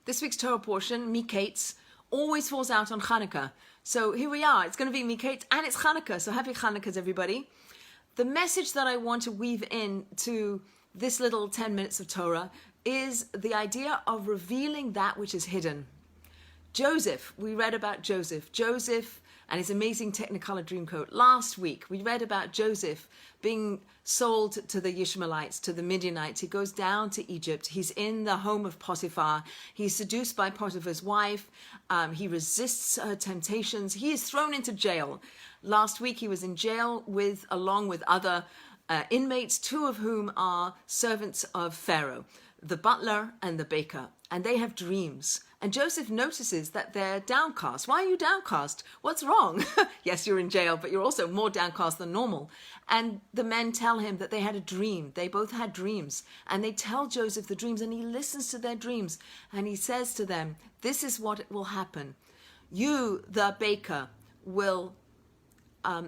This week's Torah portion, Mikeitz, always falls out on Chanukah. So here we are. It's going to be Mikeitz and it's Chanukah. So happy Chanukkahs, everybody. The message that I want to weave into this little 10 minutes of Torah is the idea of revealing that which is hidden. Joseph, we read about Joseph and his amazing Technicolor Dreamcoat. Last week, we read about Joseph being sold to the Ishmaelites, to the Midianites. He goes down to Egypt. He's in the home of Potiphar. He's seduced by Potiphar's wife. He resists her temptations. He is thrown into jail. Last week, he was in jail along with other inmates, two of whom are servants of Pharaoh, the butler and the baker, and they have dreams. And Joseph notices that they're downcast. Why are you downcast? What's wrong? Yes, you're in jail, but you're also more downcast than normal. And the men tell him that they had a dream. They both had dreams. And they tell Joseph the dreams, and he listens to their dreams. And he says to them, this is what will happen. You, the baker, will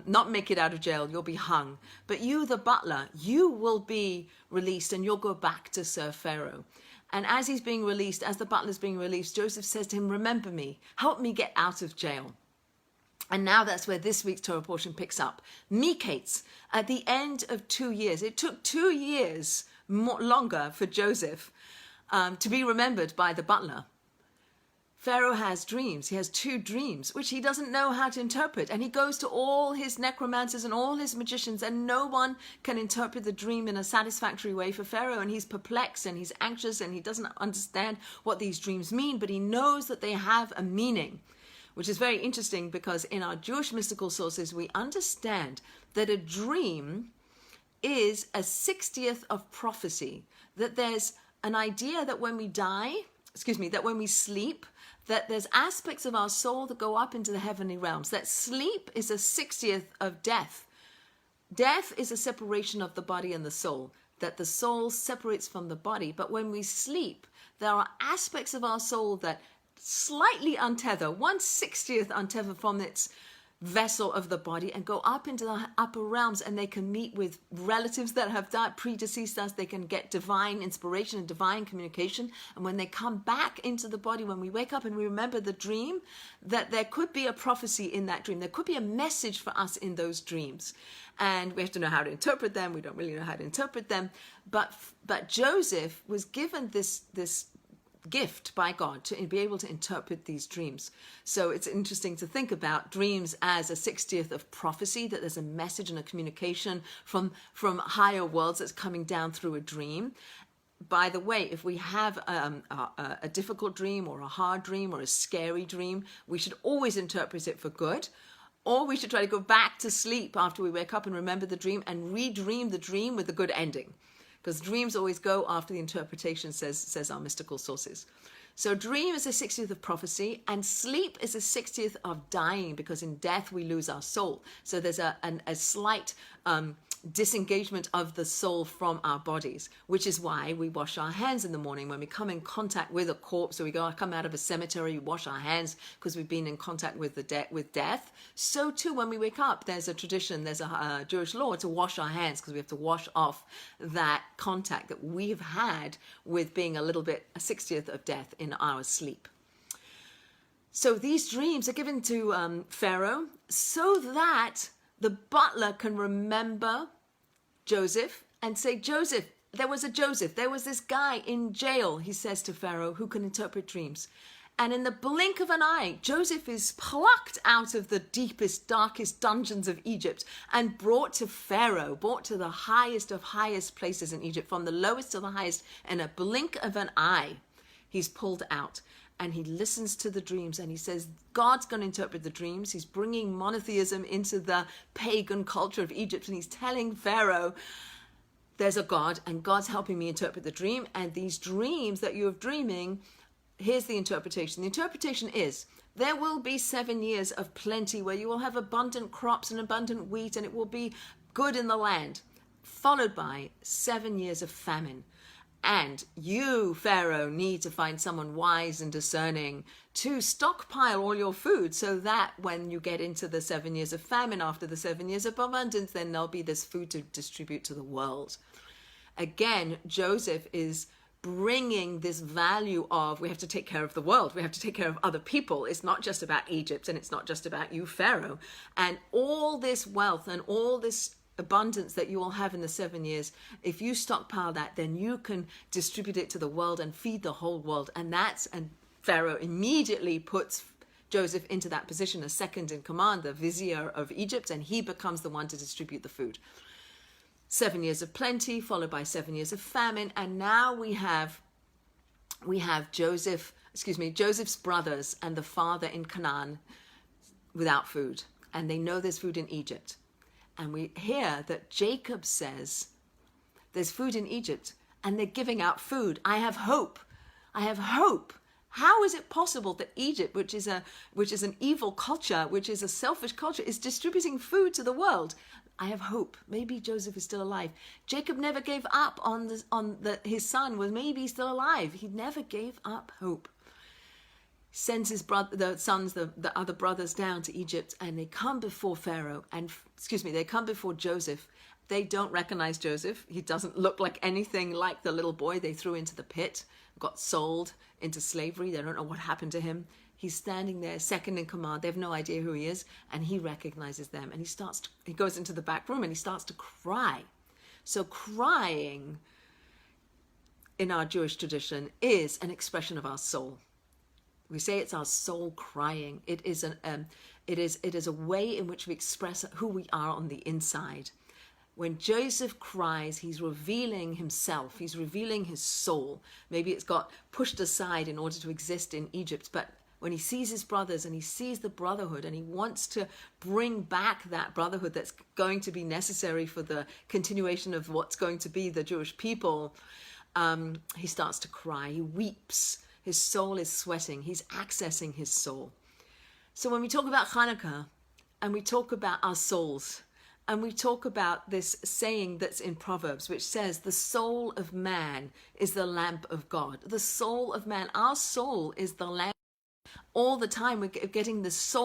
not make it out of jail. You'll be hung. But you, the butler, you will be released, and you'll go back to serve Pharaoh. And as he's being released, as the butler's being released, Joseph says to him, remember me, help me get out of jail. And now that's where this week's Torah portion picks up. Mikeitz, at the end of 2 years, it took 2 years longer for Joseph to be remembered by the butler. Pharaoh has dreams. He has 2 dreams, which he doesn't know how to interpret. And he goes to all his necromancers and all his magicians, and no one can interpret the dream in a satisfactory way for Pharaoh. And he's perplexed and he's anxious and he doesn't understand what these dreams mean, but he knows that they have a meaning, which is very interesting because in our Jewish mystical sources, we understand that a dream is a 60th of prophecy, that there's an idea that when we that when we sleep, that there's aspects of our soul that go up into the heavenly realms, that sleep is a 60th of death. Death is a separation of the body and the soul, that the soul separates from the body. But when we sleep, there are aspects of our soul that slightly untether, 1/60th untether from its vessel of the body and go up into the upper realms, and they can meet with relatives that have died, predeceased us. They can get divine inspiration and divine communication. And when they come back into the body, when we wake up and we remember the dream, that there could be a prophecy in that dream. There could be a message for us in those dreams. And we have to know how to interpret them. We don't really know how to interpret them. But Joseph was given this gift by God to be able to interpret these dreams. So it's interesting to think about dreams as a 60th of prophecy, that there's a message and a communication from higher worlds that's coming down through a dream. By the way, if we have a difficult dream or a hard dream or a scary dream, we should always interpret it for good. Or we should try to go back to sleep after we wake up and remember the dream and redream the dream with a good ending. Because dreams always go after the interpretation, says our mystical sources. So dream is a 60th of prophecy, and sleep is a 60th of dying, because in death we lose our soul. So there's a slight disengagement of the soul from our bodies, which is why we wash our hands in the morning when we come in contact with a corpse, or we come out of a cemetery, we wash our hands because we've been in contact with death. So too, when we wake up, there's a tradition, there's a Jewish law to wash our hands, because we have to wash off that contact that we've had with being a 60th of death in our sleep. So these dreams are given to Pharaoh so that the butler can remember Joseph and say, Joseph, there was this guy in jail, he says to Pharaoh, who can interpret dreams. And in the blink of an eye, Joseph is plucked out of the deepest, darkest dungeons of Egypt and brought to Pharaoh, brought to the highest of highest places in Egypt, from the lowest to the highest. In a blink of an eye, he's pulled out. And he listens to the dreams, and he says, God's going to interpret the dreams. He's bringing monotheism into the pagan culture of Egypt, and he's telling Pharaoh, there's a God, and God's helping me interpret the dream. And these dreams that you're dreaming, here's the interpretation. The interpretation is, there will be 7 years of plenty where you will have abundant crops and abundant wheat, and it will be good in the land, followed by 7 years of famine. And you, Pharaoh, need to find someone wise and discerning to stockpile all your food, so that when you get into the 7 years of famine, after the 7 years of abundance, then there'll be this food to distribute to the world. Again, Joseph is bringing this value of we have to take care of the world, we have to take care of other people. It's not just about Egypt, and it's not just about you, Pharaoh. And all this wealth and all this abundance that you will have in the 7 years, if you stockpile that, then you can distribute it to the world and feed the whole world. And Pharaoh immediately puts Joseph into that position as second in command, the vizier of Egypt, and he becomes the one to distribute the food. 7 years of plenty, followed by 7 years of famine, and now we have Joseph's brothers and the father in Canaan without food, and they know there's food in Egypt. And we hear that Jacob says, there's food in Egypt, and they're giving out food. I have hope. I have hope. How is it possible that Egypt, which is an evil culture, which is a selfish culture, is distributing food to the world? I have hope. Maybe Joseph is still alive. Jacob never gave up on his son was maybe still alive. He never gave up hope. Sends his the other brothers down to Egypt, and they come before they come before Joseph. They don't recognize Joseph. He doesn't look like anything like the little boy they threw into the pit, got sold into slavery. They don't know what happened to him. He's standing there, second in command. They have no idea who he is, and he recognizes them, and he goes into the back room and he starts to cry. So crying in our Jewish tradition is an expression of our soul. We say it's our soul crying. It is a way in which we express who we are on the inside. When Joseph cries, he's revealing himself. He's revealing his soul. Maybe it's got pushed aside in order to exist in Egypt, but when he sees his brothers and he sees the brotherhood and he wants to bring back that brotherhood that's going to be necessary for the continuation of what's going to be the Jewish people, he starts to cry. He weeps. His soul is sweating. He's accessing his soul. So when we talk about Chanukah and we talk about our souls and we talk about this saying that's in Proverbs, which says the soul of man is the lamp of God. The soul of man, our soul is the lamp. All the time we're getting this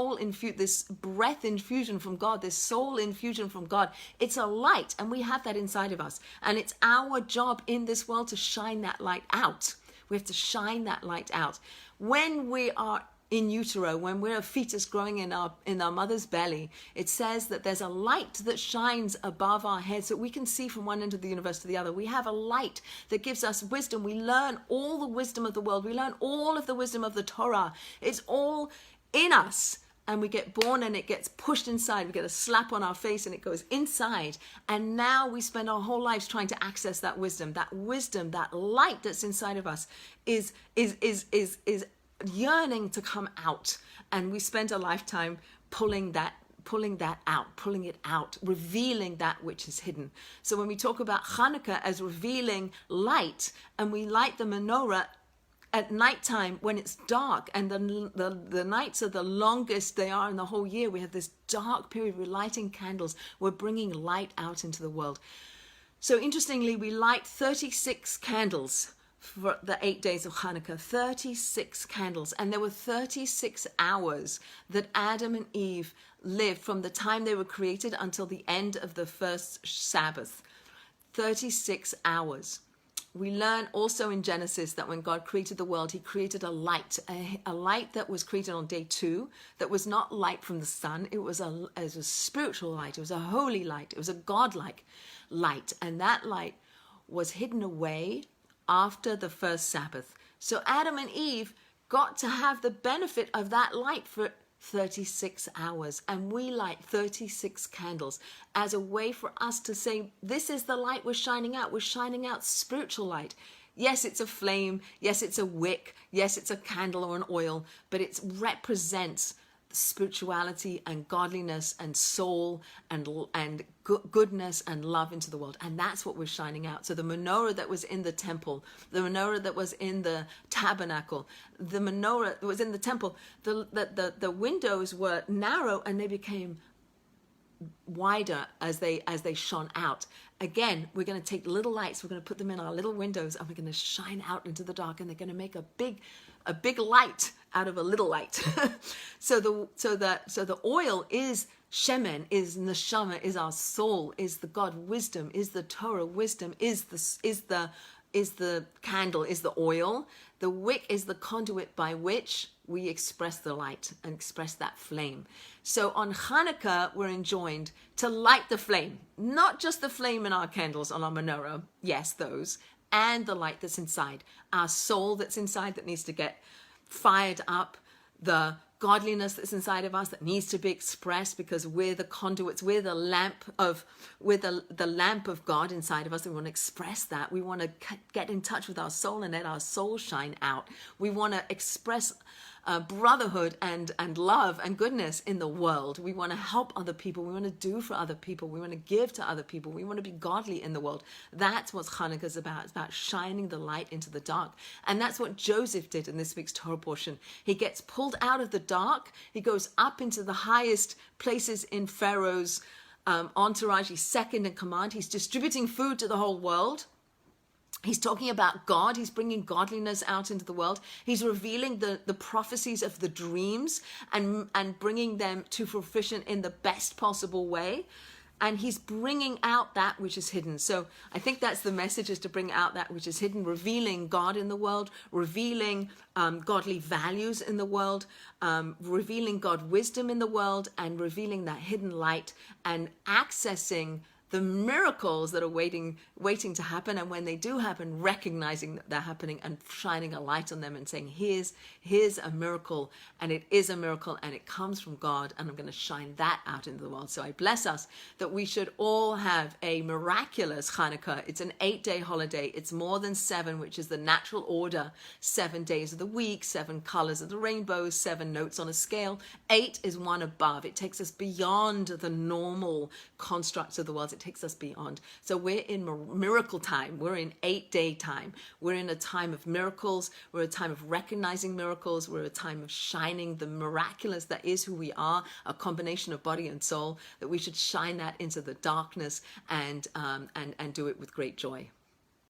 this breath infusion from God, this soul infusion from God. It's a light, and we have that inside of us. And it's our job in this world to shine that light out. We have to shine that light out. When we are in utero, when we're a fetus growing in our mother's belly, it says that there's a light that shines above our heads so we can see from one end of the universe to the other. We have a light that gives us wisdom. We learn all the wisdom of the world. We learn all of the wisdom of the Torah. It's all in us. And we get born and it gets pushed inside. We get a slap on our face and it goes inside. And now we spend our whole lives trying to access that wisdom, that light that's inside of us is yearning to come out. And we spend a lifetime pulling it out, revealing that which is hidden. So when we talk about Chanukah as revealing light, and we light the menorah at nighttime when it's dark, and the nights are the longest they are in the whole year. We have this dark period. We're lighting candles. We're bringing light out into the world. So interestingly, we light 36 candles for the 8 days of Hanukkah. 36 candles. And there were 36 hours that Adam and Eve lived from the time they were created until the end of the first Sabbath. 36 hours. We learn also in Genesis that when God created the world, he created a light that was created on day 2, that was not light from the sun. It was a spiritual light. It was a holy light. It was a godlike light. And that light was hidden away after the first Sabbath. So Adam and Eve got to have the benefit of that light for 36 hours, and we light 36 candles as a way for us to say, this is the light we're shining out. We're shining out spiritual light. Yes, it's a flame. Yes, it's a wick. Yes, it's a candle or an oil, but it represents spirituality and godliness and soul and goodness and love into the world. And that's what we're shining out. So the menorah that was in the temple, the menorah that was in the tabernacle, the menorah that was in the temple, the windows were narrow and they became wider as they shone out. Again, we're going to take little lights, we're going to put them in our little windows, and we're going to shine out into the dark, and they're going to make a big light out of a little light. So the oil is shemen, is neshama, is our soul, is the God wisdom, is the Torah wisdom, is the is the candle, is the oil. The wick is the conduit by which we express the light and express that flame. So on Hanukkah, we're enjoined to light the flame, not just the flame in our candles on our menorah, yes, those, and the light that's inside, our soul that's inside that needs to get fired up, the godliness that's inside of us that needs to be expressed because we're the conduits, we're the lamp of God inside of us. We want to express that. We want to get in touch with our soul and let our soul shine out. We want to express brotherhood and love and goodness in the world. We want to help other people. We want to do for other people. We want to give to other people. We want to be godly in the world. That's what Hanukkah is about. It's about shining the light into the dark. And that's what Joseph did in this week's Torah portion. He gets pulled out of the dark. He goes up into the highest places in Pharaoh's entourage. He's second in command. He's distributing food to the whole world. He's talking about God. He's bringing godliness out into the world. He's revealing the prophecies of the dreams and bringing them to fruition in the best possible way. And he's bringing out that which is hidden. So I think that's the message, is to bring out that which is hidden, revealing God in the world, revealing godly values in the world, revealing God wisdom in the world, and revealing that hidden light and accessing the miracles that are waiting to happen, and when they do happen, recognizing that they're happening and shining a light on them and saying, here's a miracle, and it is a miracle, and it comes from God, and I'm going to shine that out into the world. So I bless us that we should all have a miraculous Hanukkah. It's an 8-day holiday. It's more than 7, which is the natural order. 7 days of the week, 7 colors of the rainbow, 7 notes on a scale. 8 is one above. It takes us beyond the normal constructs of the world. It takes us beyond. So we're in miracle time. We're in 8-day time. We're in a time of miracles. We're a time of recognizing miracles. We're a time of shining the miraculous that is who we are, a combination of body and soul, that we should shine that into the darkness and do it with great joy.